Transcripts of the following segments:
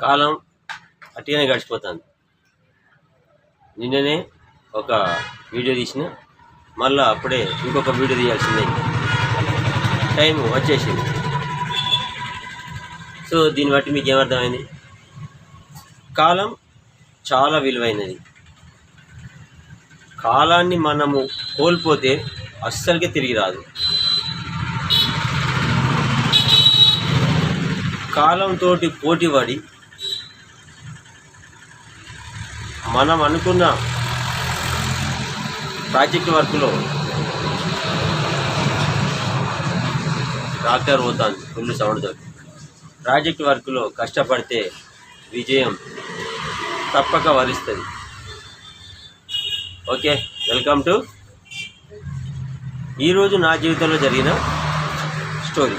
కాలం అట్టిగానే గడిచిపోతుంది. నిన్ననే ఒక వీడియో తీసిన, మళ్ళీ అప్పుడే ఇంకొక వీడియో తీయాల్సిందే, టైం వచ్చేసింది. సో దీన్ని బట్టి మీకు ఏమర్థమైంది? కాలం చాలా విలువైనది. కాలాన్ని మనము కోల్పోతే అస్సలకే తిరిగి రాదు. కాలంతో పోటీపడి మనం అనుకున్న ప్రాజెక్ట్ వర్క్లో ట్రాక్టర్ పోతుంది ఫుల్ సౌండ్తో. ప్రాజెక్ట్ వర్క్లో కష్టపడితే విజయం తప్పక వరిస్తుంది. ఓకే, వెల్కమ్ టు ఈరోజు నా జీవితంలో జరిగిన స్టోరీ.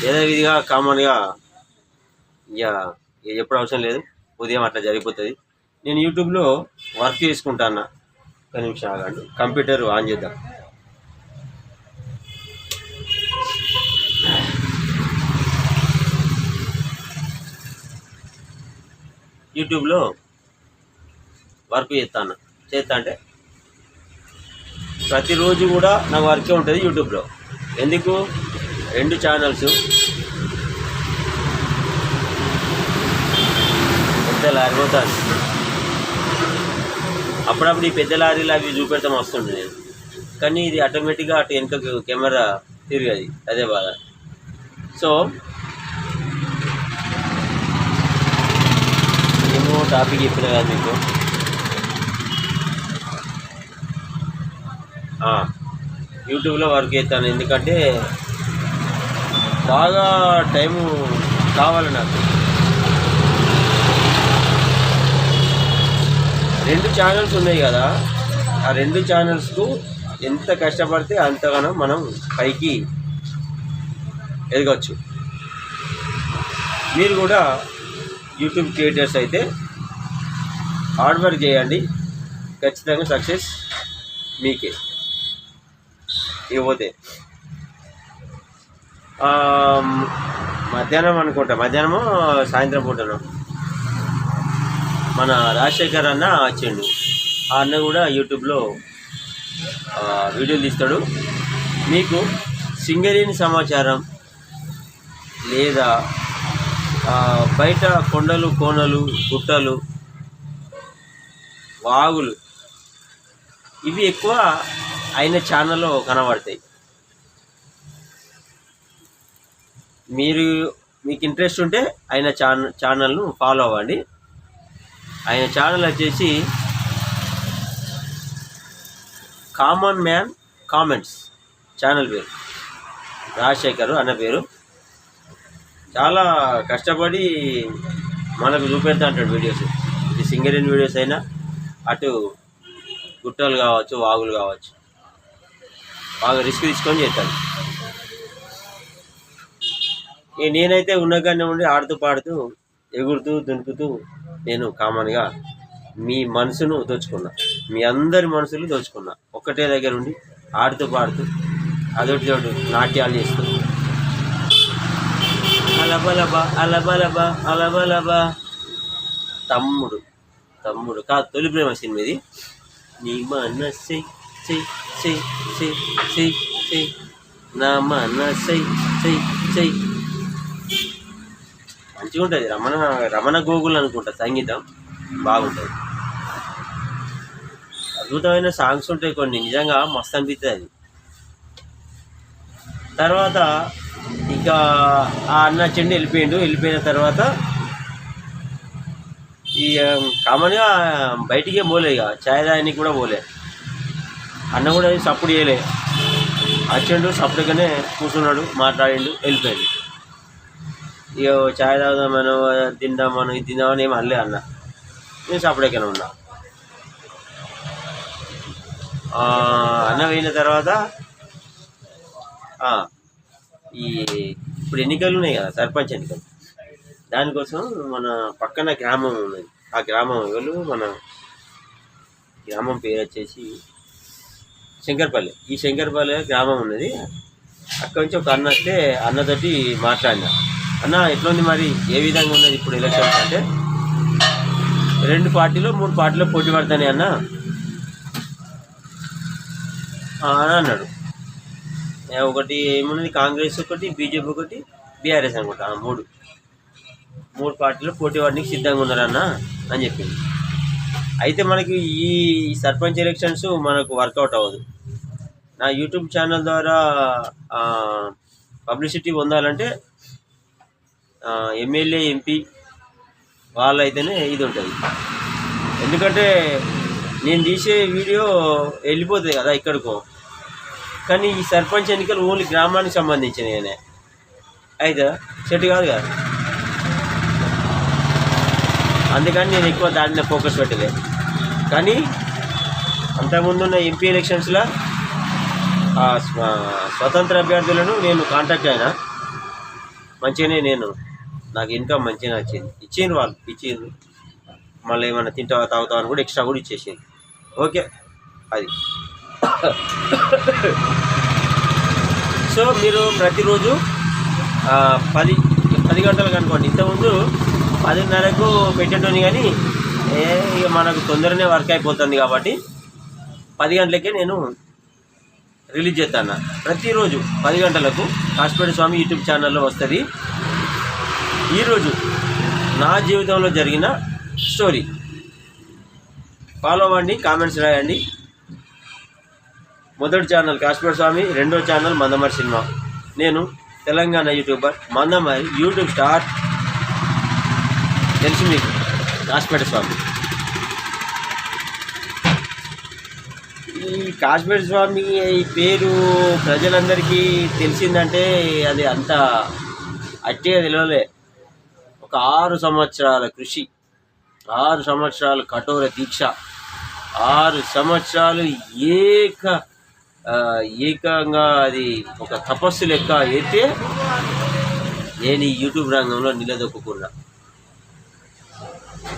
యథావిధిగా కామన్గా ఇక ఎప్పుడు అవసరం లేదు, ఉదయం అట్లా జరిగిపోతుంది. నేను యూట్యూబ్లో వర్క్ చేసుకుంటాను. ఒక నిమిషం ఆగండి, కంప్యూటర్ ఆన్ చేద్దాం. యూట్యూబ్లో వర్క్ చేస్తా అంటే ప్రతిరోజు కూడా నాకు వర్కే ఉంటుంది యూట్యూబ్లో. ఎందుకు? 2 ఛానల్స్, పెద్ద లారీ పోతాను. అప్పుడప్పుడు ఈ పెద్ద లారీలు అవి చూపెడతాం వస్తుండే నేను, కానీ ఇది ఆటోమేటిక్గా అటు వెనుకకు కెమెరా తిరిగేది, అదే బాధ. సో ఏమో టాపిక్ చెప్పిన కదా మీకు. యూట్యూబ్లో వర్క్ చేస్తాను, ఎందుకంటే బాగా టైము కావాలి నాకు. 2 ఛానల్స్ ఉన్నాయి కదా, ఆ 2 ఛానల్స్కు ఎంత కష్టపడితే అంతగానో మనం పైకి ఎదగచ్చు. మీరు కూడా యూట్యూబ్ క్రియేటర్స్ అయితే హార్డ్ వర్క్ చేయండి, ఖచ్చితంగా సక్సెస్ మీకే. ఇకపోతే మధ్యాహ్నం అనుకుంటా, మధ్యాహ్నమో సాయంత్రం పూటను మన రాజశేఖర్ అన్న వచ్చిండు. ఆ అన్న కూడా యూట్యూబ్లో వీడియోలు తీస్తాడు. మీకు సింగరేణి సమాచారం లేదా బయట కొండలు, కోనలు, గుట్టలు, వాగులు, ఇవి ఎక్కువ ఆయన ఛానల్లో కనబడతాయి. మీకు ఇంట్రెస్ట్ ఉంటే ఆయన ఛానల్ను ఫాలో అవ్వండి. ఆయన ఛానల్ వచ్చేసి కామన్ మ్యాన్ కామెంట్స్ ఛానల్ పేరు. రాజశేఖర్ అన్న పేరు. చాలా కష్టపడి మనకు చూపెడతా అంటాడు వీడియోస్. ఇది సింగరేణి వీడియోస్ అయినా, అటు గుట్టలు కావచ్చు, వాగులు కావచ్చు, బాగా రిస్క్ తీసుకొని చేస్తాను. నేనైతే ఉన్నగానే ఉండి ఆడుతూ పాడుతూ ఎగురుతూ దునుకుతూ నేను కామన్గా మీ మనసును దోచుకున్నా, మీ అందరి మనసులు దోచుకున్నా. ఒక్కటే దగ్గర ఉండి ఆడుతూ పాడుతూ అదొకటి నాట్యాలు చేస్తూ అలబలబా అలబలబా అలబలబా. తమ్ముడు కాదు, తొలి ప్రేమ సినిమా ఇది. నీ మనసై సై సై సై సై సై నా మనసై సై సై. మంచిగా ఉంటుంది. రమణ గోగుల్ అనుకుంటా, సంగీతం బాగుంటుంది. అద్భుతమైన సాంగ్స్ ఉంటాయి కొన్ని, నిజంగా మస్తు అనిపిస్తుంది అది. తర్వాత ఇక ఆ అన్న చెండి వెళ్ళిపోయిన తర్వాత ఇక కామన్గా బయటికే పోలే, ఇక ఛాయ్ తాగడానికి కూడా పోలే. అన్న కూడా సప్పుడు చేయలే, వచ్చిండు సప్పుడుగానే కూర్చున్నాడు, మాట్లాడిండు, వెళ్ళిపోయాడు. ఇక ఛాయ్ తాగుదామనో తిందామనో ఇది తిందామని ఏమి అనలే అన్న. నేను సప్పుడెక్కనే ఉన్నా. అన్న పోయిన తర్వాత ఇప్పుడు ఎన్నికలు ఉన్నాయి కదా, సర్పంచ్ ఎన్నికలు. దానికోసం మన పక్కన గ్రామం ఉన్నది. ఆ గ్రామం ఎవరు, మన గ్రామం పేరు వచ్చేసి శంకర్పల్లి. ఈ శంకర్పల్లి గ్రామం ఉన్నది. అక్కడి నుంచి ఒక అన్న వస్తే అన్నతోటి మాట్లాడినా, అన్న ఎట్లుంది మరి, ఏ విధంగా ఉన్నది ఇప్పుడు ఎలక్షన్స్ అంటే 2 పార్టీలు 3 పార్టీలు పోటీ పడతానే అన్న అని అన్నాడు. ఒకటి ఏమున్నది, కాంగ్రెస్ ఒకటి, బీజేపీ ఒకటి, బీఆర్ఎస్ అనుకుంటా. 3 పార్టీలు పోటీ పడడానికి సిద్ధంగా ఉన్నారన్న అని చెప్పింది. అయితే మనకి ఈ సర్పంచ్ ఎలక్షన్స్ మనకు వర్కౌట్ అవ్వదు. నా యూట్యూబ్ ఛానల్ ద్వారా పబ్లిసిటీ పొందాలంటే ఎమ్మెల్యే ఎంపీ వాళ్ళైతేనే ఇది ఉంటుంది. ఎందుకంటే నేను తీసే వీడియో వెళ్ళిపోతుంది కదా ఎక్కడికో. కానీ ఈ సర్పంచ్ ఎన్నికలు ఓన్లీ గ్రామానికి సంబంధించినవి అయితే సెట్ కాదు కదా. అందుకని నేను ఎక్కువ దాని మీద ఫోకస్ పెట్టలే. కానీ అంతకుముందున్న ఎంపీ ఎలక్షన్స్లో స్వతంత్ర అభ్యర్థులను నేను కాంటాక్ట్ అయినా, మంచిగానే నాకు ఇన్కమ్ మంచిగా వచ్చింది. వాళ్ళు ఇచ్చిండ్రు, మళ్ళీ ఏమైనా తింటావా తాగుతావా అని కూడా ఎక్స్ట్రా కూడా ఇచ్చేసింది. ఓకే, అది. సో మీరు ప్రతిరోజు 10 గంటలకు అనుకోండి. ఇంతకుముందు 10:30కు పెట్టేటోని, కానీ ఇక మనకు తొందరనే వర్క్ అయిపోతుంది కాబట్టి 10 గంటలకే నేను రిలీజ్ చేస్తాను. ప్రతిరోజు 10 గంటలకు కాశీపేట స్వామి యూట్యూబ్ ఛానల్లో వస్తుంది. ఈరోజు నా జీవితంలో జరిగిన స్టోరీ ఫాలో అవ్వండి, కామెంట్స్ రాయండి. మొదటి ఛానల్ కాశీపేట స్వామి, రెండో ఛానల్ మందమరి సినిమా. నేను Telangana YouTuber, Mandamarri YouTube star, తెలుసు మీకు, కాశీపేట స్వామి. ఈ కాశీపేట స్వామి ఈ పేరు ప్రజలందరికీ తెలిసిందంటే అది అంత అట్టిగా తెలియలే. ఒక 6 సంవత్సరాల కృషి, 6 సంవత్సరాల కఠోర దీక్ష, 6 సంవత్సరాలు ఏకంగా అది ఒక తపస్సు లెక్క అయితే నేను ఈ యూట్యూబ్ రంగంలో నిలదొక్కున్నా.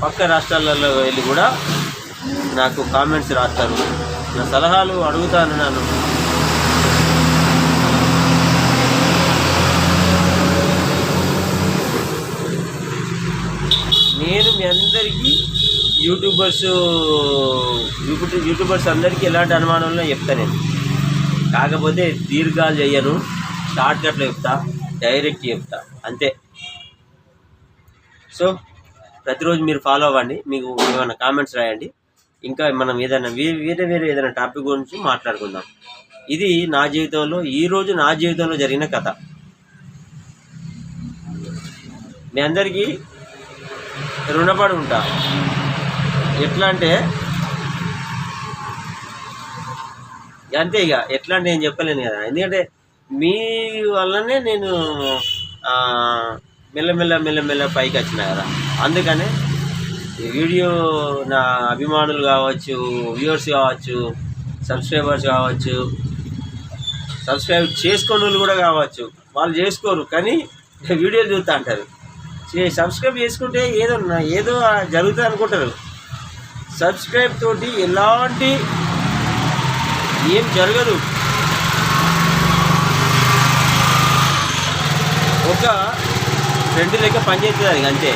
పక్క రాష్ట్రాలలో వెళ్ళి కూడా నాకు కామెంట్స్ రాస్తారు, నా సలహాలు అడుగుతాను. నేను మీ అందరికీ యూట్యూబర్స్ అందరికీ ఎలాంటి అనుమానంలో చెప్తాను నేను. కాకపోతే దీర్ఘాలు చెయ్యను, షార్ట్ కట్లో చెప్తా, డైరెక్ట్ చెప్తా, అంతే. సో ప్రతిరోజు మీరు ఫాలో అవ్వండి, మీకు ఏమైనా కామెంట్స్ రాయండి. ఇంకా మనం ఏదైనా వేరే ఏదైనా టాపిక్ గురించి మాట్లాడుకుందాం. ఇది నా జీవితంలో, ఈరోజు నా జీవితంలో జరిగిన కథ. మీ అందరికీ రుణపడి ఉంటా. ఎట్లా అంటే అంతే, ఇక ఎట్లా అంటే నేను చెప్పలేను కదా. ఎందుకంటే మీ వల్లనే నేను మెల్లమెల్ల పైకి వచ్చిన కదా. అందుకనే ఈ వీడియో నా అభిమానులు కావచ్చు, వ్యూవర్స్ కావచ్చు, సబ్స్క్రైబర్స్ కావచ్చు, సబ్స్క్రైబ్ చేసుకున్న వాళ్ళు కూడా కావచ్చు, వాళ్ళు చేసుకోరు కానీ వీడియోలు చూస్తూ అంటారు. సబ్స్క్రైబ్ చేసుకుంటే ఏదో జరుగుతుంది అనుకుంటారు. సబ్స్క్రైబ్ తోటి ఎలాంటి ఏం జరగదు. ఒక ఫ్రెండ్ లెక్క పనిచేస్తుంది అది, అంతే.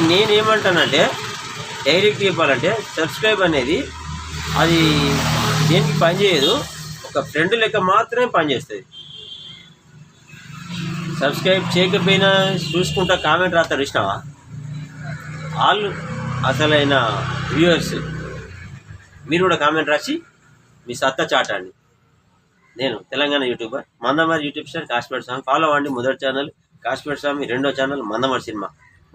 నేనేమంటానంటే డైరెక్ట్ చెప్పాలంటే సబ్స్క్రైబ్ అనేది అది దేనికి పనిచేయదు, ఒక ఫ్రెండ్ లెక్క మాత్రమే పనిచేస్తుంది. సబ్స్క్రైబ్ చేయకపోయినా చూసుకుంటా కామెంట్ రాస్తారు, ఇష్టమా? వాళ్ళు అసలైన వ్యూవర్స్. మీరు కూడా కామెంట్ రాసి మీ సత్తా చాటండి. నేను Telangana YouTuber, Mandamarri YouTube star Kasipet Swamy. Follow అవ్వండి. మొదటి ఛానల్ కాశీపేట స్వామి, రెండో ఛానల్ మందమరి సినిమా.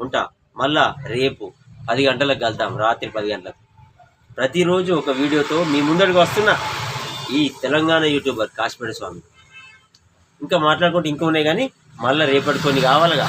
ఉంటా. మళ్ళా రేపు 10 గంటలకు కలుద్దాం, రాత్రి 10 గంటలకు. ప్రతిరోజు ఒక వీడియోతో మీ ముందరికి వస్తున్నా ఈ తెలంగాణ యూట్యూబర్ కాశీపేట స్వామి. ఇంకా మాట్లాడుకుంటే ఇంకా ఉన్నాయి కానీ మళ్ళీ రేపటి కొన్ని కావాలిగా.